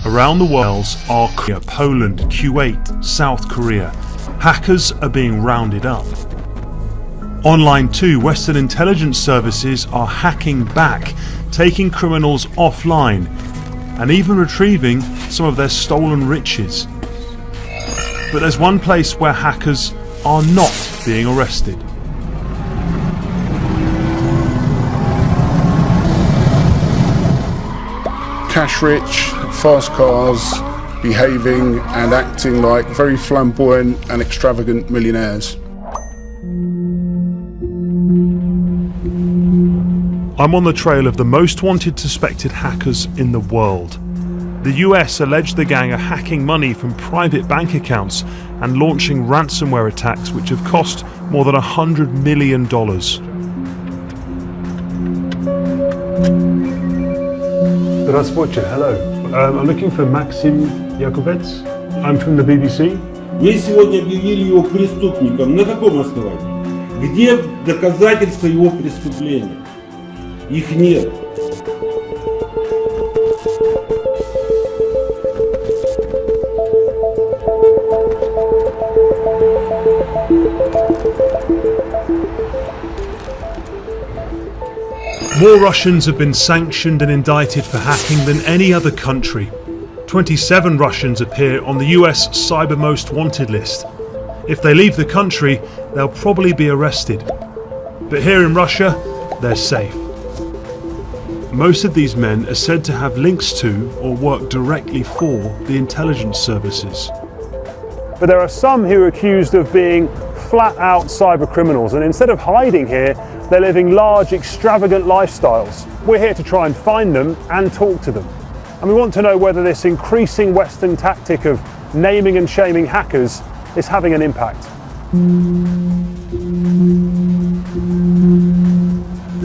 Around the world are Poland, Kuwait, South Korea. Hackers are being rounded up. Online too, Western intelligence services are hacking back, taking criminals offline, and even retrieving some of their stolen riches. But there's one place where hackers are not being arrested. Cash-rich, fast cars, behaving and acting like very flamboyant and extravagant millionaires. I'm on the trail of the most wanted suspected hackers in the world. The US alleged the gang are hacking money from private bank accounts and launching ransomware attacks which have cost more than $100 million. Здравствуйте, hello. I'm looking for Maxim Yakubets. I'm from the BBC. Вы сегодня объявили его преступником. На каком основании? Где доказательства его преступления? Их нет. More Russians have been sanctioned and indicted for hacking than any other country. 27 Russians appear on the US Cyber Most Wanted list. If they leave the country, they'll probably be arrested. But here in Russia, they're safe. Most of these men are said to have links to or work directly for the intelligence services. But there are some who are accused of being flat-out cyber criminals, and instead of hiding here, they're living large, extravagant lifestyles. We're here to try and find them and talk to them. And we want to know whether this increasing Western tactic of naming and shaming hackers is having an impact.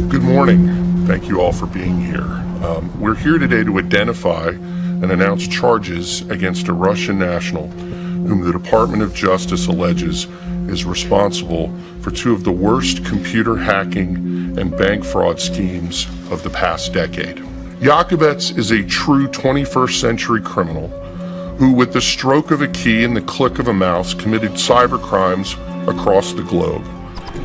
Good morning. Thank you all for being here. We're here today to identify and announce charges against a Russian national whom the Department of Justice alleges is responsible for two of the worst computer hacking and bank fraud schemes of the past decade. Yakubets is a true 21st century criminal who, with the stroke of a key and the click of a mouse, committed cyber crimes across the globe.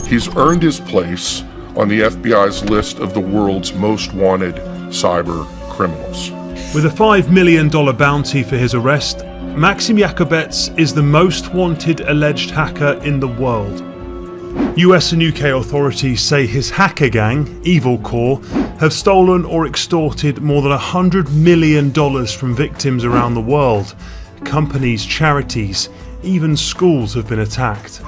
He's earned his place on the FBI's list of the world's most wanted cyber criminals. With a $5 million bounty for his arrest, Maxim Yakubets is the most wanted alleged hacker in the world. US and UK authorities say his hacker gang, Evil Corps, have stolen or extorted more than $100 million from victims around the world. Companies, charities, even schools have been attacked.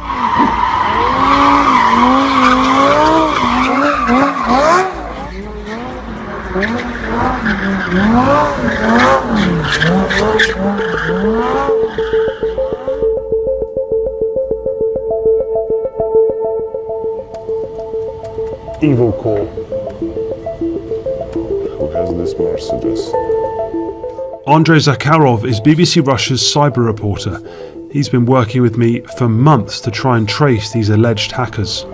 Evil Corps. Who has this Mercedes? Andrei Zakharov is BBC Russia's cyber reporter. He's been working with me for months to try and trace these alleged hackers.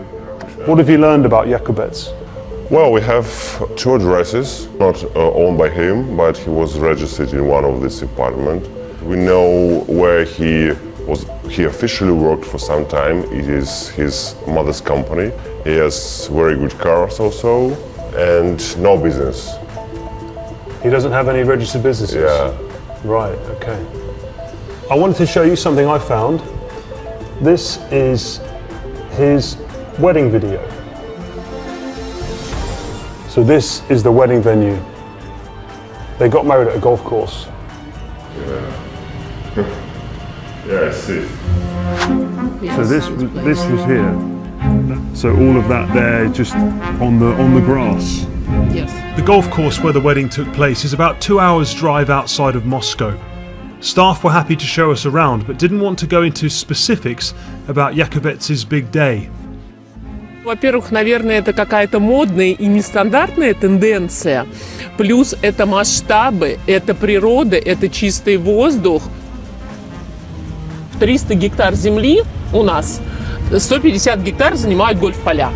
What have you learned about Yakubets? Well, we have two addresses, not owned by him, but he was registered in one of this apartment. We know where he officially worked for some time. It is his mother's company. He has very good cars also, and no business. He doesn't have any registered businesses? Yeah. Right, okay. I wanted to show you something I found. This is his wedding video. So this is the wedding venue. They got married at a golf course. Yeah. Yeah, I see. So this was here. So all of that there, just on the grass. Yes. The golf course where the wedding took place is about 2 hours drive outside of Moscow. Staff were happy to show us around, but didn't want to go into specifics about Yakubets' big day. Во-первых, наверное, это какая-то модная и нестандартная тенденция. Плюс это масштабы, это природа, это чистый воздух. В 300 гектар земли у нас 150 гектар занимают гольф-поля.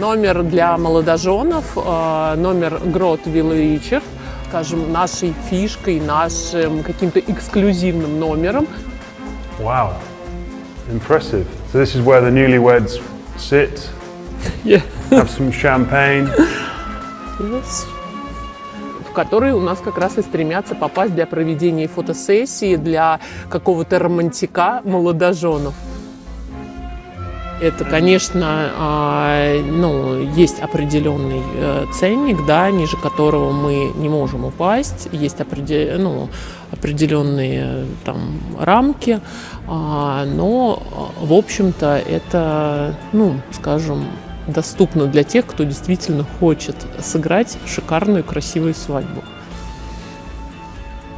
Номер для молодоженов, номер Грот Вечер, скажем, нашей фишкой, нашим каким-то эксклюзивным номером. Wow, impressive. So this is where the newlyweds sit, Yeah. have some champagne. Yes. В которые у нас как раз и стремятся попасть для проведения фотосессии, для какого-то романтика молодоженов. Это, конечно, есть определенный ценник, да, ниже которого мы не можем упасть, есть определенные там рамки, но, в общем-то, это, скажем, доступно для тех, кто действительно хочет сыграть шикарную, красивую свадьбу.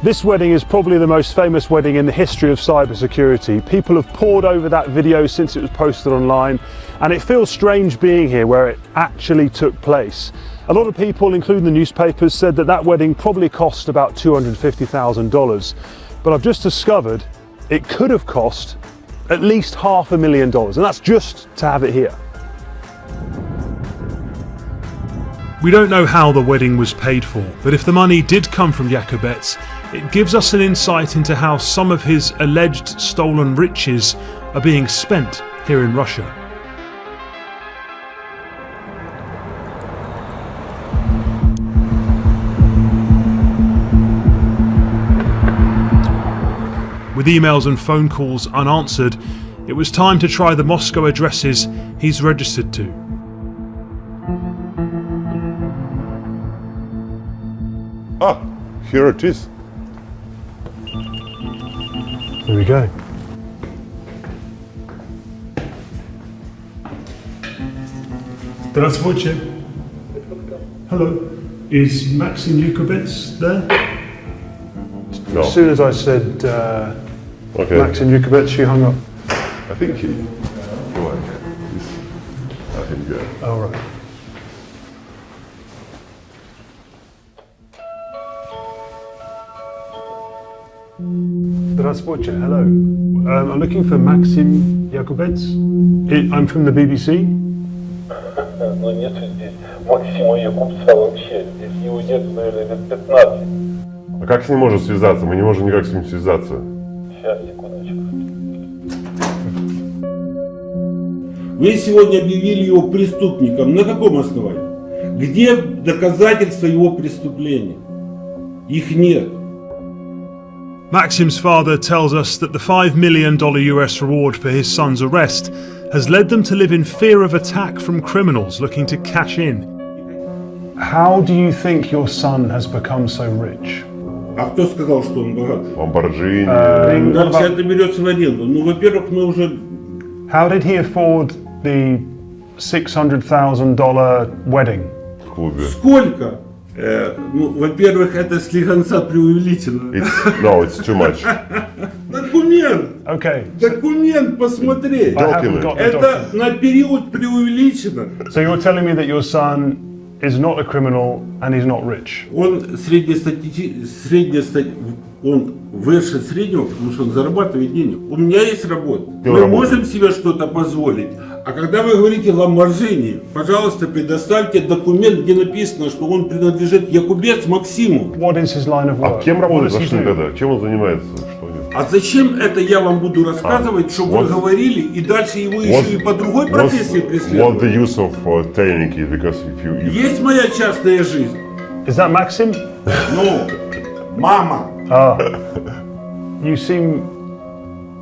This wedding is probably the most famous wedding in the history of cybersecurity. People have pored over that video since it was posted online, and it feels strange being here where it actually took place. A lot of people, including the newspapers, said that wedding probably cost about $250,000. But I've just discovered it could have cost at least $500,000, and that's just to have it here. We don't know how the wedding was paid for, but if the money did come from Jakubets, it gives us an insight into how some of his alleged stolen riches are being spent here in Russia. With emails and phone calls unanswered, it was time to try the Moscow addresses he's registered to. Ah, here it is. There we go. Здравствуйте. Hello. Is Maxim Jakubets there? No. As soon as I said Okay. Maxim Jakubets, she hung up. I think he. Go on. I think good. All right. Здравствуйте. Hello. I'm looking for Maxim Jakubets. I'm from the BBC. Но нету здесь Максима Якубца вообще. Здесь его нет, наверное, лет 15. А как с ним можно связаться? Мы не можем никак с ним связаться. Сейчас, секундочку. Вы сегодня объявили его преступником. На каком основании? Где доказательства его преступления? Их нет. Maxim's father tells us that the $5 million US reward for his son's arrest has led them to live in fear of attack from criminals looking to cash in. How do you think your son has become so rich? А кто сказал, что он богат? Lamborghini. Да, все это берется в аренду. Ну, во-первых, мы уже... How did he afford the $600,000 wedding? В клубе. Сколько? Во-первых, это слегонца преувеличено. It's too much. Документ! Okay. Документ посмотреть. I haven't got the Это document. на период преувеличено. So you're telling me that your son is not a criminal and he's not rich? Он он выше среднего, потому что он зарабатывает денег. У меня есть работа. Мы можем себе что-то позволить. А когда вы говорите Lamborghini, пожалуйста, предоставьте документ, где написано, что он принадлежит Якубец Максиму. What is his line of work? А кем What работает does he ваш do? сын тогда? Чем он занимается? Что нет? А зачем это я вам буду рассказывать, чтобы вы говорили, и дальше его еще и по другой профессии What преследовать? the use of telling it? Because if you Есть моя частная жизнь. Is that Maxim? Ну, мама. You seem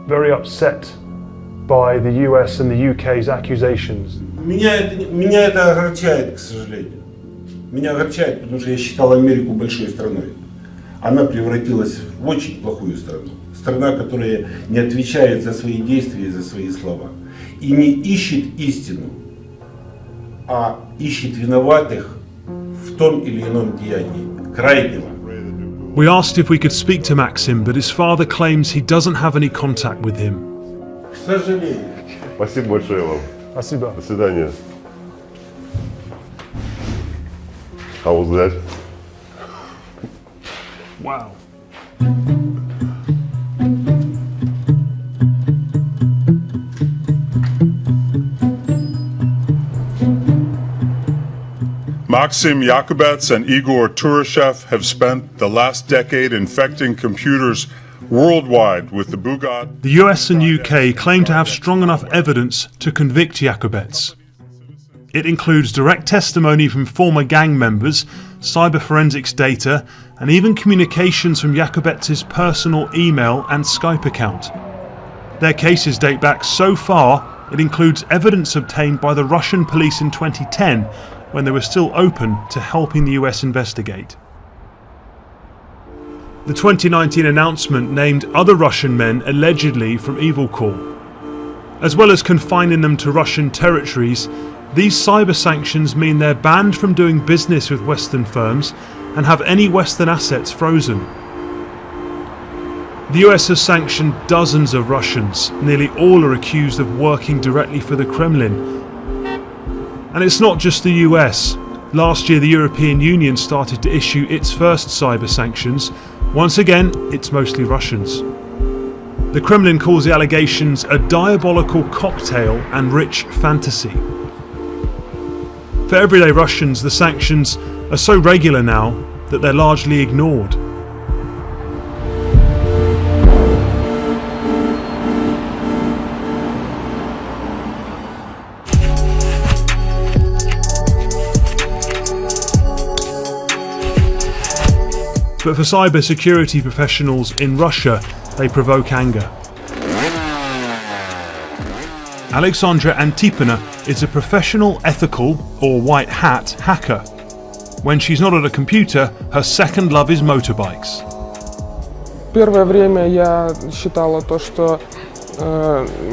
very upset by the US and the UK's accusations. Меня это огорчает, к сожалению. Меня огорчает, потому что я считал Америку большой страной. Она превратилась в очень плохую страну. Страна, которая не отвечает за свои действия и за свои слова. И не ищет истину, а ищет виноватых в том или ином деянии. Крайнего. We asked if we could speak to Maxim, but his father claims he doesn't have any contact with him. К сожалению. Спасибо большое вам. Спасибо. До свидания. How was that? Wow. Maxim Yakubets and Igor Turashev have spent the last decade infecting computers worldwide with the Bugat. The US and UK claim to have strong enough evidence to convict Yakubets. It includes direct testimony from former gang members, cyber forensics data, and even communications from Yakubets' personal email and Skype account. Their cases date back so far, it includes evidence obtained by the Russian police in 2010, when they were still open to helping the US investigate. The 2019 announcement named other Russian men allegedly from Evil Corps. As well as confining them to Russian territories, these cyber sanctions mean they're banned from doing business with Western firms and have any Western assets frozen. The US has sanctioned dozens of Russians, nearly all are accused of working directly for the Kremlin. And it's not just the US. Last year the European Union started to issue its first cyber sanctions. Once again, it's mostly Russians. The Kremlin calls the allegations a diabolical cocktail and rich fantasy. For everyday Russians, the sanctions are so regular now that they're largely ignored. But for cybersecurity professionals in Russia, they provoke anger. Alexandra Antipina is a professional ethical, or white hat, hacker. When she's not at a computer, her second love is motorbikes. Первое время я считала то, что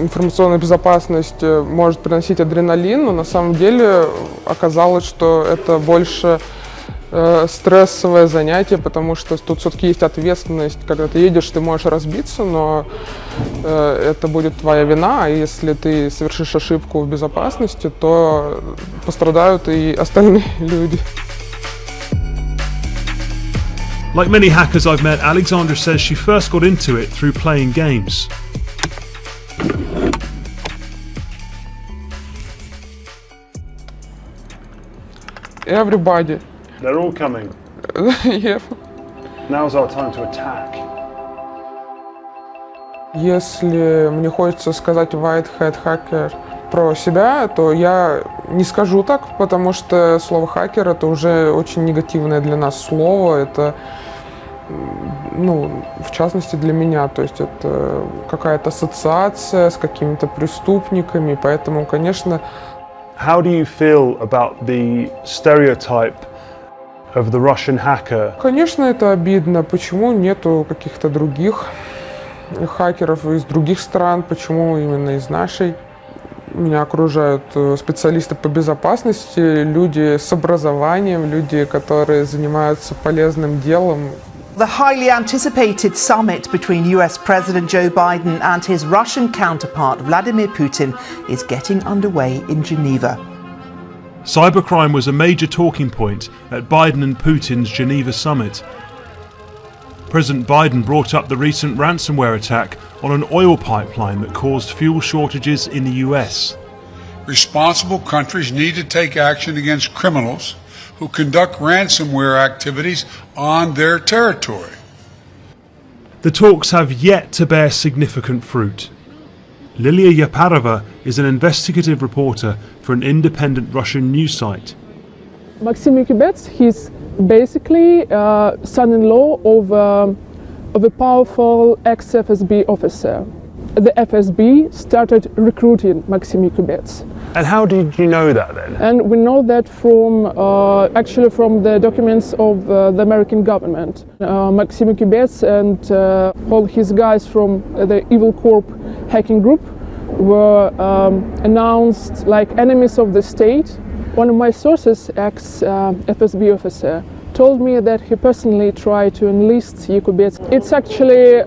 информационная безопасность может приносить адреналин, но на самом деле оказалось, что это больше стрессовое занятие, потому что тут все-таки есть ответственность. Когда ты едешь, ты можешь разбиться, но это будет твоя вина, а если ты совершишь ошибку в безопасности, то пострадают и остальные люди. Like many hackers I've met, Alexandra says she first got into it through playing games. Everybody. They're all coming. Yeah. Now's our time to attack. Если мне хочется сказать white hat hacker про себя, то я не скажу так, потому что слово хакер это уже очень негативное для нас слово. Это, в частности для меня, то есть это какая-то ассоциация с какими-то преступниками, поэтому, конечно. How do you feel about the stereotype of the Russian hacker? Конечно, это обидно. Почему нету каких-то других хакеров из других стран? Почему именно из нашей? Меня окружают специалисты по безопасности, люди с образованием, люди, которые занимаются полезным делом. The highly anticipated summit between US President Joe Biden and his Russian counterpart Vladimir Putin is getting underway in Geneva. Cybercrime was a major talking point at Biden and Putin's Geneva summit. President Biden brought up the recent ransomware attack on an oil pipeline that caused fuel shortages in the US. Responsible countries need to take action against criminals who conduct ransomware activities on their territory. The talks have yet to bear significant fruit. Lilia Yaparova is an investigative reporter for an independent Russian news site. Maxim Yakubets, he's basically son-in-law of a powerful ex-FSB officer. The FSB started recruiting Maxim Yakubets. And how did you know that then? And we know that from actually from the documents of the American government. Maxim Yakubets and all his guys from the Evil Corp hacking group were announced like enemies of the state. One of my sources, ex-FSB officer, told me that he personally tried to enlist Yakubets. It's actually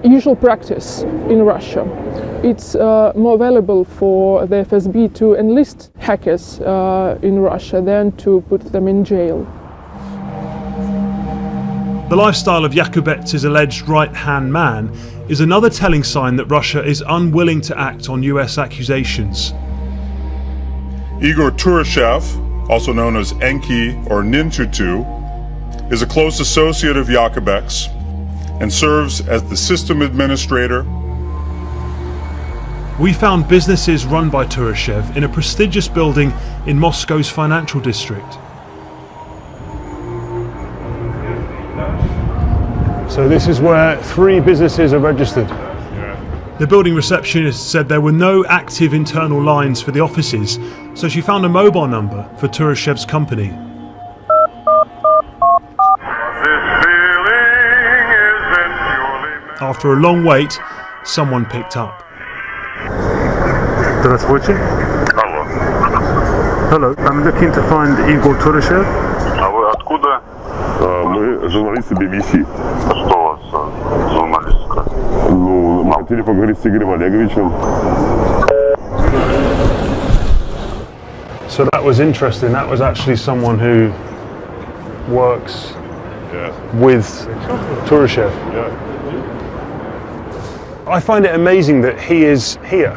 usual practice in Russia. It's more valuable for the FSB to enlist hackers in Russia than to put them in jail. The lifestyle of Yakubets' alleged right-hand man is another telling sign that Russia is unwilling to act on US accusations. Igor Turashev, also known as Enki or Nintutu, is a close associate of Yakubek's and serves as the system administrator. We found businesses run by Turashev in a prestigious building in Moscow's financial district. So this is where 3 businesses are registered. The building receptionist said there were no active internal lines for the offices, so she found a mobile number for Turashev's company. After a long wait, someone picked up. Здравствуйте. Алло. Hello, I'm looking to find Igor Turashev. А вы откуда? Мы журналисты BBC. Что у вас журналистика? Ну, мы хотели поговорить с Игорем Олеговичем. So that was interesting. That was actually someone who works with Turashev. Yeah. I find it amazing that he is here.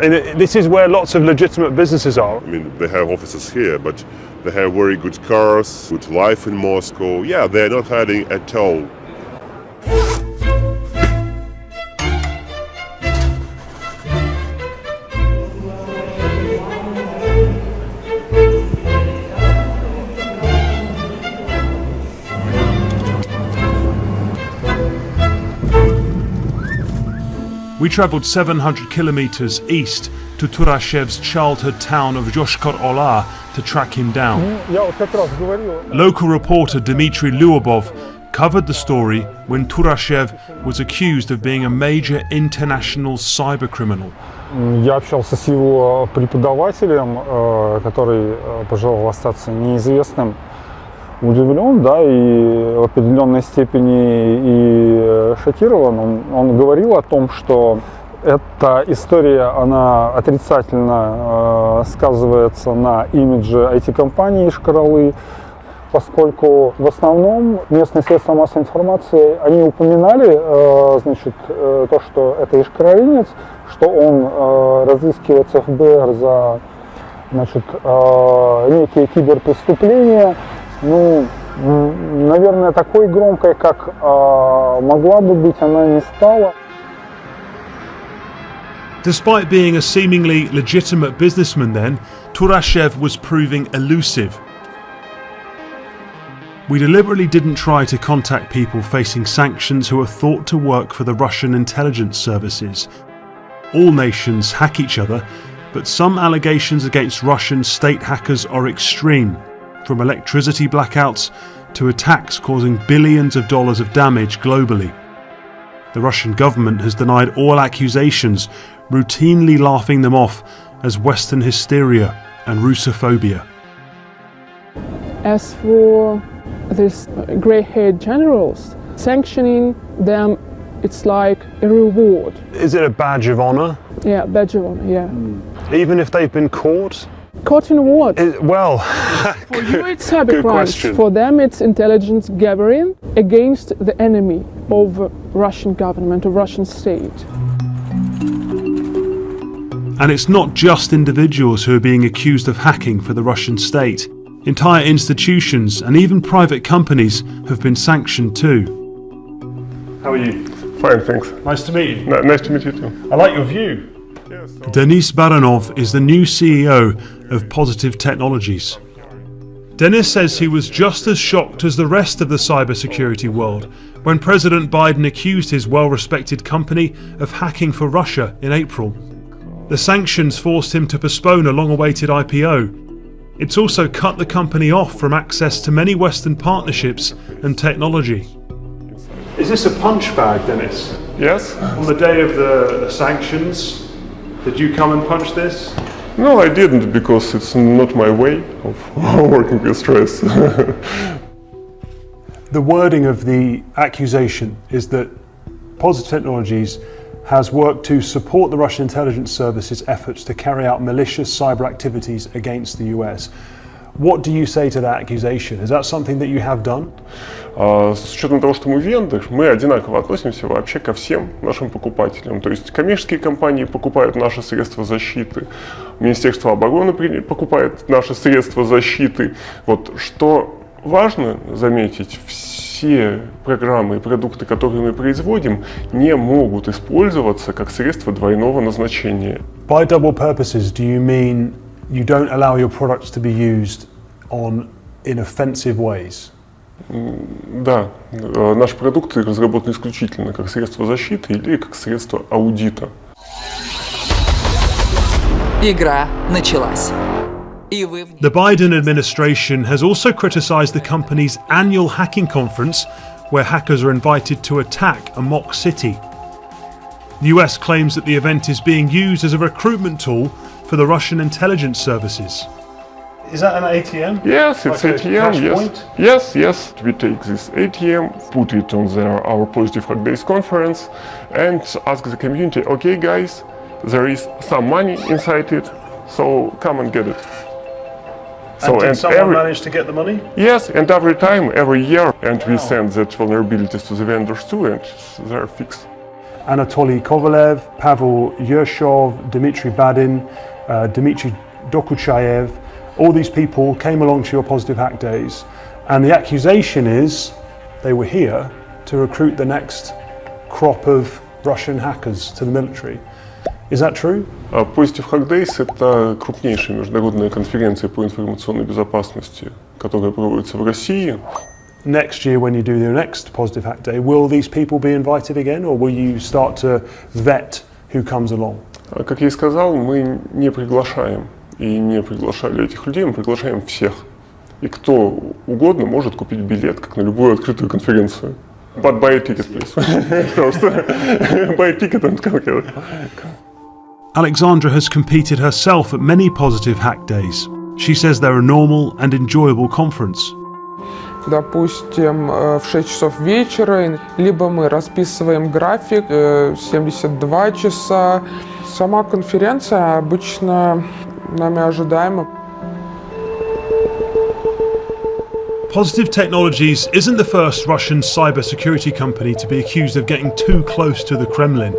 And this is where lots of legitimate businesses are. I mean, they have offices here, but they have very good cars, good life in Moscow. Yeah, they're not hiding at all. We travelled 700 kilometres east to Turashev's childhood town of Yoshkar-Ola to track him down. Local reporter Dmitry Lyubov covered the story when Turashev was accused of being a major international cybercriminal. Я общался с его преподавателем, который пожелал остаться неизвестным. Удивлен, да, и в определенной степени и шокирован. Он говорил о том, что эта история, она отрицательно сказывается на имидже IT-компании Йошкар-Олы, поскольку в основном местные средства массовой информации, они упоминали, значит, то, что это йошкар-олинец, что он разыскивается ФБР за, значит, некие киберпреступления. Ну, наверное, такой громкой, как могла бы быть, она не стала. Despite being a seemingly legitimate businessman then, Turashev was proving elusive. We deliberately didn't try to contact people facing sanctions who are thought to work for the Russian intelligence services. All nations hack each other, but some allegations against Russian state hackers are extreme. From electricity blackouts to attacks causing billions of dollars of damage globally. The Russian government has denied all accusations, routinely laughing them off as Western hysteria and Russophobia. As for these grey-haired generals, sanctioning them, it's like a reward. Is it a badge of honor? Yeah, badge of honor, yeah. Even if they've been caught? Caught in what? Well, for you it's cybercrimes. For them it's intelligence gathering against the enemy of Russian government, of Russian state. And it's not just individuals who are being accused of hacking for the Russian state. Entire institutions and even private companies have been sanctioned too. How are you? Fine, thanks. Nice to meet you. Nice to meet you too. I like your view. Denis Baranov is the new CEO of Positive Technologies. Denis says he was just as shocked as the rest of the cybersecurity world when President Biden accused his well-respected company of hacking for Russia in April. The sanctions forced him to postpone a long-awaited IPO. It's also cut the company off from access to many Western partnerships and technology. Is this a punch bag, Denis? Yes. On the day of the sanctions, did you come and punch this? No, I didn't, because it's not my way of working with stress. The wording of the accusation is that Positive Technologies has worked to support the Russian intelligence services efforts to carry out malicious cyber activities against the US. What do you say to that accusation? Is that something that you have done? С учетом того, что мы вендор, мы одинаково относимся вообще ко всем нашим покупателям. То есть коммерческие компании покупают наши средства защиты, Министерство обороны покупает наши средства защиты. Вот что важно заметить, все программы и продукты, которые мы производим, не могут использоваться как средства двойного назначения. By double purposes, do you mean you don't allow your products to be used in offensive ways? Да, наши продукты разработаны исключительно как средство защиты или как средство аудита. Игра началась. The Biden administration has also criticised the company's annual hacking conference, where hackers are invited to attack a mock city. The US claims that the event is being used as a recruitment tool for the Russian intelligence services. Is that an ATM? Yes, it's like ATM, yes. Yes. We take this ATM, put it on our Positive Hack Days conference and ask the community, okay guys, there is some money inside it, so come and get it. So, and someone managed to get the money? Yes, and every time, every year, and we send that vulnerabilities to the vendors too, and they're fixed. Anatoly Kovalev, Pavel Yershov, Dmitry Badin, Dmitry Dokuchayev, all these people came along to your Positive Hack Days, and the accusation is they were here to recruit the next crop of Russian hackers to the military. Is that true? Positive Hack Days — это крупнейшая международная конференция по информационной безопасности, которая проводится в России. Next year, when you do your next Positive Hack Day, will these people be invited again, or will you start to vet who comes along? Как я и сказал, мы не приглашаем и не приглашали этих людей, мы приглашаем всех. И кто угодно может купить билет, как на любую открытую конференцию. But buy a ticket, please. First, buy a ticket and come here. Alexandra has competed herself at many Positive Hack Days. She says they're a normal and enjoyable conference. Допустим, в 6 часов вечера, либо мы расписываем график 72 часа. Сама конференция обычно нами ожидаема. Positive Technologies isn't the first Russian cybersecurity company to be accused of getting too close to the Kremlin.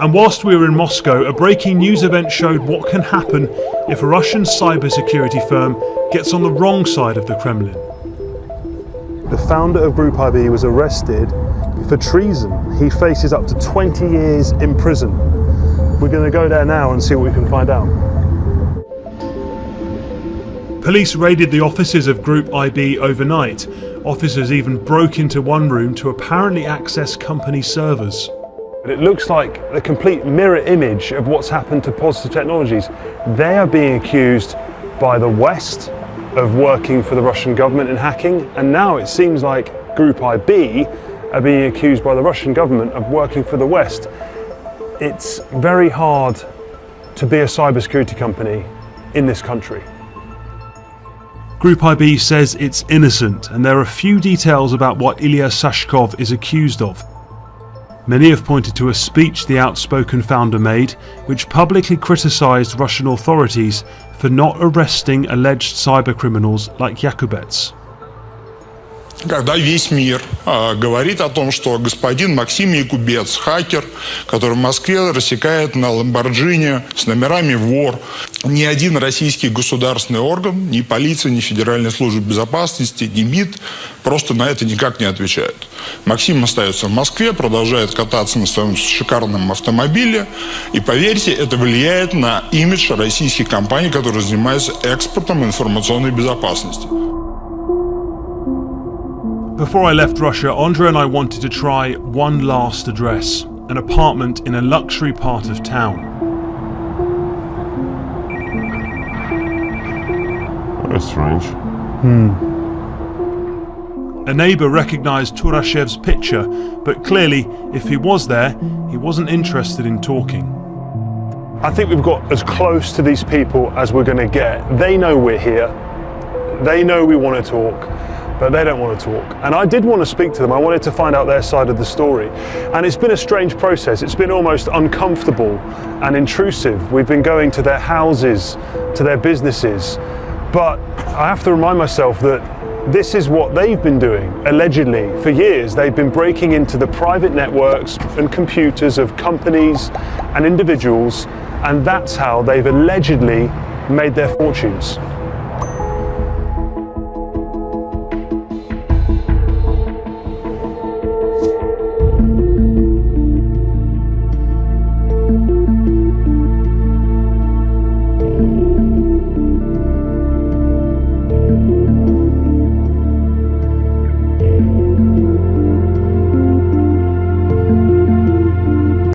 And whilst we were in Moscow, a breaking news event showed what can happen if a Russian cybersecurity firm gets on the wrong side of the Kremlin. The founder of Group IB was arrested for treason. He faces up to 20 years in prison. We're going to go there now and see what we can find out. Police raided the offices of Group IB overnight. Officers even broke into one room to apparently access company servers. It looks like a complete mirror image of what's happened to Positive Technologies. They are being accused by the West of working for the Russian government in hacking, and now it seems like Group IB are being accused by the Russian government of working for the West. It's very hard to be a cybersecurity company in this country. Group IB says it's innocent, and there are few details about what Ilya Sashkov is accused of. Many have pointed to a speech the outspoken founder made, which publicly criticised Russian authorities for not arresting alleged cybercriminals like Yakubets. Когда весь мир говорит о том, что господин Максим Якубец, хакер, который в Москве рассекает на Ламборджини с номерами вор, ни один российский государственный орган, ни полиция, ни Федеральная служба безопасности, ни МИД просто на это никак не отвечают. Максим остается в Москве, продолжает кататься на своем шикарном автомобиле, и поверьте, это влияет на имидж российских компаний, которые занимаются экспортом информационной безопасности. Before I left Russia, Andrea and I wanted to try one last address, an apartment in a luxury part of town. That's strange. A neighbour recognised Turashev's picture, but clearly, if he was there, he wasn't interested in talking. I think we've got as close to these people as we're going to get. They know we're here. They know we want to talk. But they don't want to talk. And I did want to speak to them. I wanted to find out their side of the story. And it's been a strange process. It's been almost uncomfortable and intrusive. We've been going to their houses, to their businesses. But I have to remind myself that this is what they've been doing, allegedly. For years, they've been breaking into the private networks and computers of companies and individuals, and that's how they've allegedly made their fortunes.